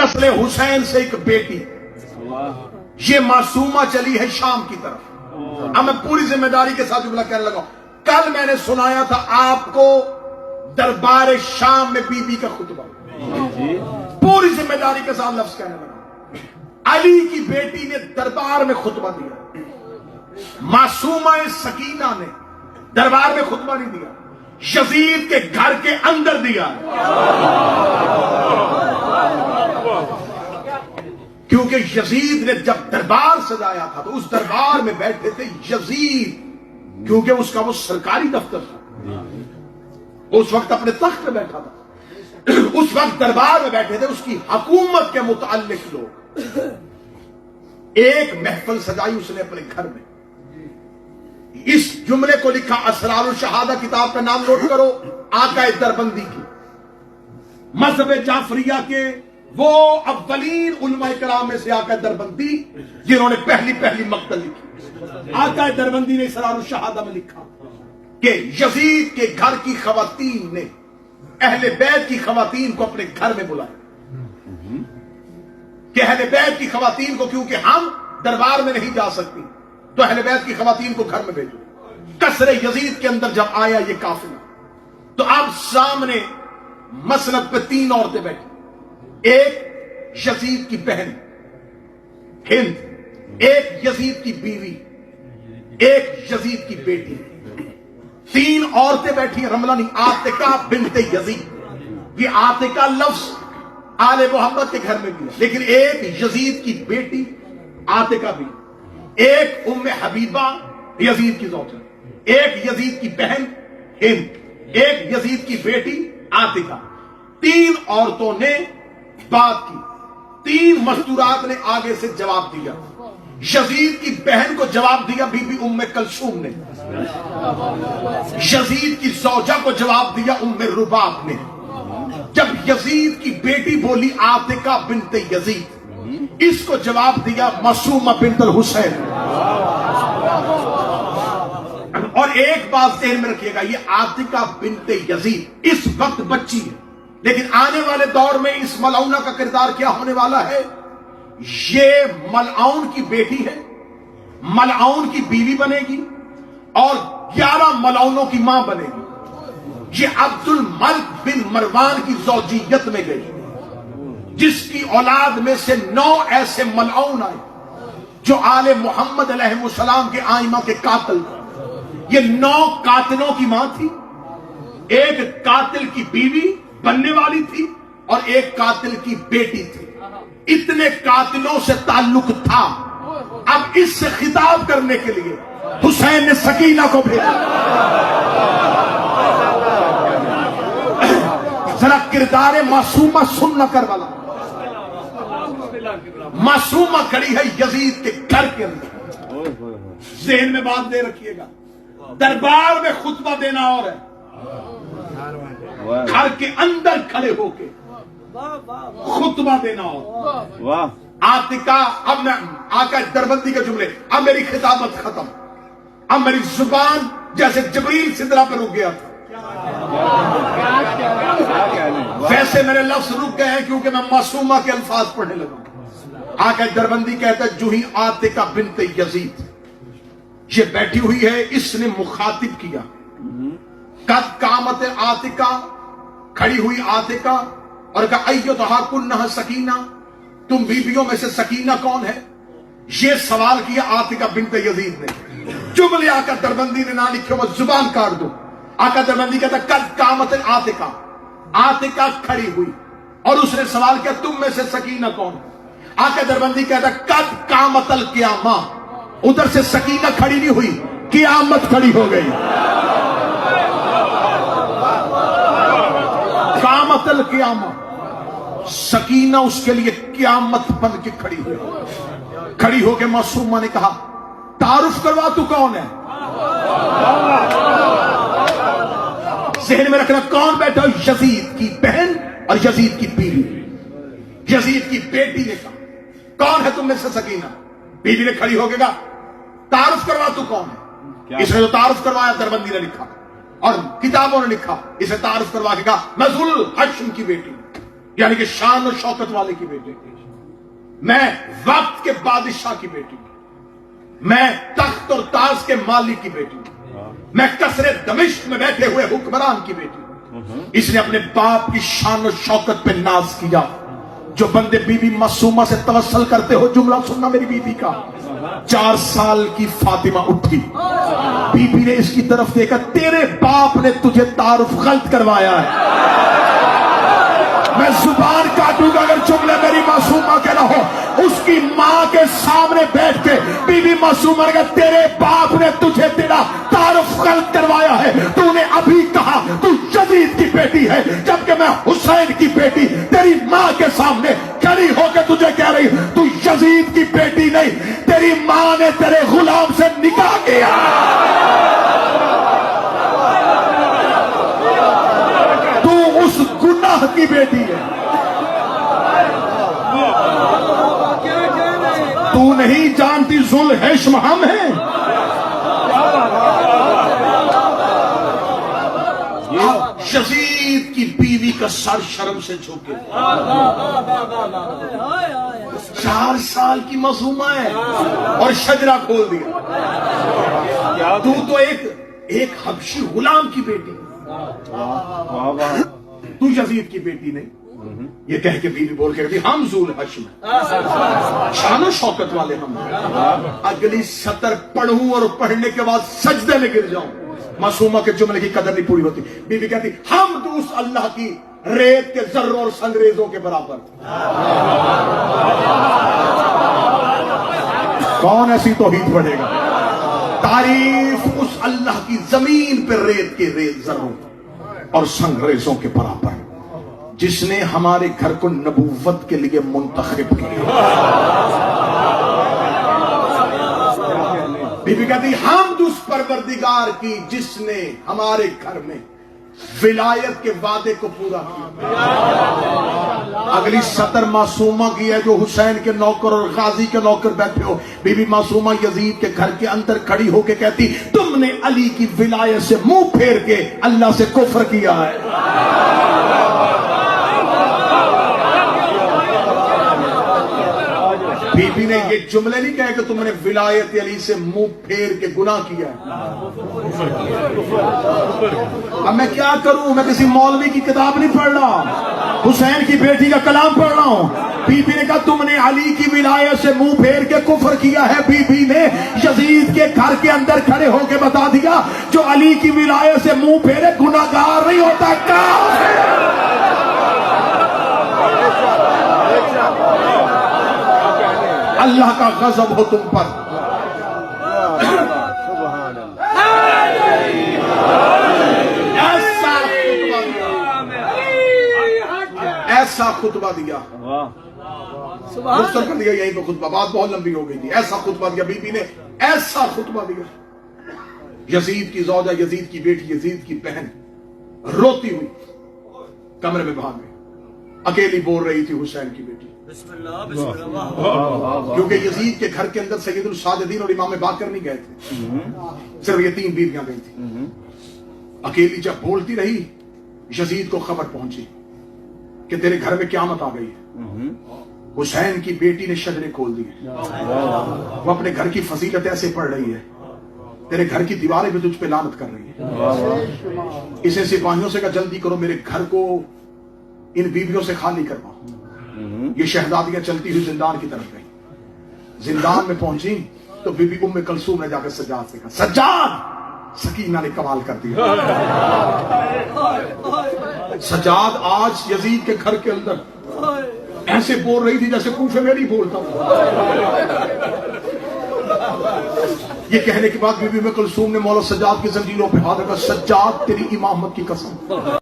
नस्ल हुसैन से एक बेटी, ये मासूमा चली है शाम की तरफ। अब मैं पूरी जिम्मेदारी के साथ जुमला कहने लगा। कल मैंने सुनाया था आपको दरबार शाम में बीबी का खुतबा, पूरी जिम्मेदारी के साथ लफ्ज कहने लगा। अली की बेटी ने दरबार में खुतबा दिया, मासूमा सकीना ने दरबार में खुतबा नहीं दिया, यजीद के घर के अंदर दिया। क्योंकि यजीद ने जब दरबार सजाया था तो उस दरबार में बैठे थे यजीद, क्योंकि उसका वो सरकारी दफ्तर था, उस वक्त अपने तख्त में बैठा था, उस वक्त दरबार में बैठे थे उसकी हुकूमत के मुताल्लिक लोग। एक महफिल सजाई उसने अपने घर में। इस जुमले को लिखा असरारुल शहादा किताब का नाम नोट करो, आका दरबंदी की, मजहब जाफरिया के वो अव्वलीन उलमाए कराम में से आका दरबंदी जिन्होंने पहली मक्तल लिखी। आका दरबंदी ने असरारुल शहादा में लिखा कि यजीद के घर की खवातीन ने अहले बैत की खवातीन को अपने घर में बुलाया, कि अहले बैत की खवातीन को, क्योंकि हम दरबार में नहीं जा सकती, तो अहले बैत की खवातीन को घर में भेजो। कसरे यजीद के अंदर जब आया ये काफिला, तो अब सामने मसनद पे 3 औरतें बैठी, एक यजीद की बहन हिंद, एक यजीद की बीवी, एक यजीद की बेटी। 3 औरतें बैठी, रमला नहीं, आतिका बिन्ते यजीद। ये आतिका लफ्ज आले मोहम्मद के घर में भी है, लेकिन एक यजीद की बेटी आतिका भी, एक उम्मे हबीबा यजीद की ज़ौजा, एक यजीद की बहन हिंद, एक यजीद की बेटी आतिका। 3 औरतों ने बात की, 3 मस्तूरात ने आगे से जवाब दिया। यजीद की बहन को जवाब दिया बीबी उम्मे कलसूम ने, यजीद की ज़ौजा को जवाब दिया उम्मे रुबाब ने। जब यजीद की बेटी बोली आतिका बिन्ते यजीद, इसको जवाब दिया मासूमा बिन्तल हुसैन। और एक बात ज़हन में रखिएगा, ये आतिका बिन्ते यजीद इस वक्त बच्ची है, लेकिन आने वाले दौर में इस मलौना का किरदार क्या होने वाला है? ये मलआउन की बेटी है, मलआउन की बीवी बनेगी और 11 मलौनों की मां बनेगी। ये अब्दुल मलिक बिन मरवान की ज़ौजियत में गई, जिसकी औलाद में से 9 ऐसे मलआउन आए जो आले मोहम्मद अलैहिस्सलाम के आइमा के कातिल थे। ये 9 कातिलों की मां थी, एक कातिल की बीवी बनने वाली थी और एक कातिल की बेटी थी। इतने कातिलों से ताल्लुक था। अब इससे खिताब करने के लिए हुसैन ने सकीना को भेजा। जरा किरदार मासूमा सुनना कर वाला। मासूमा खड़ी है यजीद के घर के अंदर। ज़हन में बात दे रखिएगा, दरबार में खुतबा देना और है, घर के अंदर खड़े होके खुतबा देना और। आतिका, अब मैं आका दरबंदी के जुमले, अब मेरी खिताबत खत्म, अब मेरी जुबान जैसे जबरील सिदरा पर रुक गया था, वैसे मेरे लफ्ज रुक गए हैं क्योंकि मैं मासूमा के अल्फाज पढ़ने लगा। आका दरबंदी कहता है जूही आतिका बिन्ते यजीद, ये बैठी हुई है, इसने मुखातिब किया। कद कामत आतिका, खड़ी हुई आतिका और कहा अय्युतहा कुन्ना सकीना, तुम बीबियों में से सकीना कौन है? ये सवाल किया आतिका बिन्ते यजीद ने। जुमले आका दरबंदी ने ना लिखे, मैं जुबान काट दूं। आका दरबंदी कहता कद कामत आतिका, आतिका खड़ी हुई और उसने सवाल किया तुम में से सकीना कौन है? आका दरबंदी कहता कद कामतल क़ियामा, उधर से सकीना खड़ी नहीं हुई, क़ियामत खड़ी हो गई। कामतल क़ियामा, सकीना उसके लिए क़ियामत बन के खड़ी हुई। खड़ी होके मासूमा ने कहा तारुफ करवा तू कौन है? ज़हन में रखना कौन बैठा? यजीद की बहन और यजीद की बीवी। यजीद की बेटी ने कहा कौन है तुम में से सकीना? बीवी ने खड़ी होके कहा तारुफ करवा तू कौन है? इसने तो तारुफ करवाया, दरबंदी ने लिखा और किताबों ने लिखा, इसे तारुफ करवा के कहा मैं ज़ुल हश्म की बेटी। یعنی کہ شان و شوکت والے کی بیٹی، میں وقت کے بادشاہ کی بیٹی، میں تخت اور تاج کے مالک کی بیٹی، میں قصر دمشق میں بیٹھے ہوئے حکمران کی بیٹی۔ اس نے اپنے باپ کی شان و شوکت پہ ناز کیا۔ جو بندے بی بی معصومہ سے توسل کرتے ہو، جملہ سننا میری بی بی کا۔ 4 سال کی فاطمہ اٹھی، بی بی نے اس کی طرف دیکھا، تیرے باپ نے تجھے تعارف غلط کروایا ہے۔ میں زبان کاٹوں گا اگر جملے میری معصومہ کے نہ ہو۔ اس کی ماں کے سامنے بیٹھ کے بی بی معصومہ نے کہا، تیرے باپ نے تجھے تیرا تعارف غلط کروایا ہے، تو نے ابھی کہا تو یزید کی بیٹی ہے، جبکہ میں حسین کی بیٹی تیری ماں کے سامنے کھڑی ہو کے تجھے کہہ رہی ہوں تو یزید کی بیٹی نہیں، تیری ماں نے تیرے غلام سے نکاح کیا۔ اس گناہ کی بیٹی ہے، تو نہیں جانتی ذوالحشم ہم ہیں۔ یزید کی بیوی کا سر شرم سے جھکے، 4 سال کی معصومہ ہے اور شجرہ کھول دیا۔ تو ایک حبشی غلام کی بیٹی، تو یزید کی بیٹی نہیں۔ یہ کہہ کے بیوی بول کے ہم ذوالحشم ہیں، شان و شوکت والے ہم ہیں۔ اگلی سطر پڑھوں اور پڑھنے کے بعد سجدے میں گر جاؤں، معصومہ کے جملے کی قدر نہیں پوری ہوتی۔ بیوی کہتی ہم تو اس اللہ کی ریت کے ذروں اور سنگریزوں کے برابر۔ کون ایسی توحید پڑھے گا؟ تعریف اس اللہ کی زمین پہ ریت کے ذروں اور سنگریزوں کے برابر، جس نے ہمارے گھر کو نبوت کے لیے منتخب کیا۔ بی بی کہتی حمد اس پروردگار کی جس نے ہمارے گھر میں ولایت کے وعدے کو پورا کیا۔ اگلی سطر معصومہ کی ہے جو حسین کے نوکر اور غازی کے نوکر بیٹھے ہو۔ بی بی معصومہ یزید کے گھر کے اندر کھڑی ہو کے کہتی تم نے علی کی ولایت سے منہ پھیر کے اللہ سے کفر کیا ہے۔ بی بی نے یہ جملے نہیں کہے کہ تم نے ولایت علی سے منہ پھیر کے گناہ کیا ہے۔ اب میں کیا کروں؟ میں کسی مولوی کی کتاب نہیں پڑھ رہا، حسین کی بیٹی کا کلام پڑھ رہا ہوں۔ بی بی نے کہا تم نے علی کی ولایت سے منہ پھیر کے کفر کیا ہے۔ بی بی نے یزید کے گھر کے اندر کھڑے ہو کے بتا دیا جو علی کی ولایت سے منہ پھیرے گناہگار نہیں ہوتا، کافر۔ اللہ کا غضب ہو تم پر۔ ایسا خطبہ دیا، مختصر کر دیا یہیں پہ خطبہ، بات بہت لمبی ہو گئی تھی۔ ایسا خطبہ دیا بی بی نے، ایسا خطبہ دیا۔ یزید کی زوجہ، یزید کی بیٹی، یزید کی بہن روتی ہوئی کمرے میں بھاگ گئی، اکیلی بول رہی تھی حسین کی بیٹی۔ کیونکہ یزید کے گھر کے اندر سید الساجدین اور امام باقر نہیں گئے تھے، صرف یہ 3 بیویاں گئی تھی۔ اکیلی جب بولتی رہی، یزید کو خبر پہنچی کہ تیرے گھر میں قیامت آ گئی ہے۔ حسین کی بیٹی نے شجرے کھول دی، وہ اپنے گھر کی فضیلت ایسے پڑھ رہی ہے، تیرے گھر کی دیواریں بھی تجھ پہ لعنت کر رہی ہے۔ اسے سپاہیوں سے کہا جلدی کرو، میرے گھر کو ان بیویوں سے خالی کرواؤ۔ یہ شہزادیاں چلتی ہوئی زندان کی طرف گئی۔ زندان میں پہنچی تو بی بی ام کلثوم نے جا کر سجاد سے کہا سجاد، سکینہ نے کمال کر دیا۔ سجاد آج یزید کے گھر کے اندر ایسے بول رہی تھی جیسے کوفے میں نہیں بولتا ہوں۔ یہ کہنے کے بعد بی بی ام کلثوم نے مولا سجاد کی زنجیروں پہ ہاتھ رکھا، سجاد تیری امامت کی قسم